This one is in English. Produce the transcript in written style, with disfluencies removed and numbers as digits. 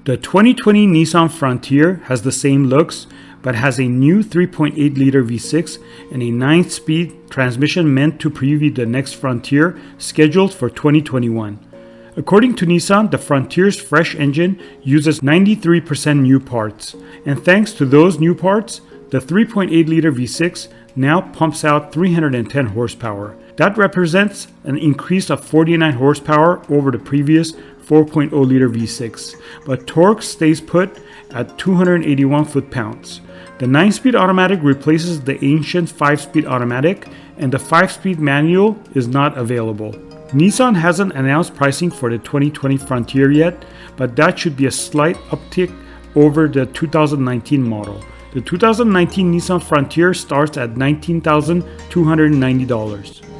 The 2020 Nissan Frontier has the same looks, but has a new 3.8-liter V6 and a 9-speed transmission meant to preview the next Frontier, scheduled for 2021. According to Nissan, the Frontier's fresh engine uses 93% new parts, and thanks to those new parts, the 3.8-liter V6 now pumps out 310 horsepower. That represents an increase of 49 horsepower over the previous 4.0-liter V6, but torque stays put at 281 foot-pounds. The 9-speed automatic replaces the ancient 5-speed automatic, and the 5-speed manual is not available. Nissan hasn't announced pricing for the 2020 Frontier yet, but that should be a slight uptick over the 2019 model. The 2019 Nissan Frontier starts at $19,290.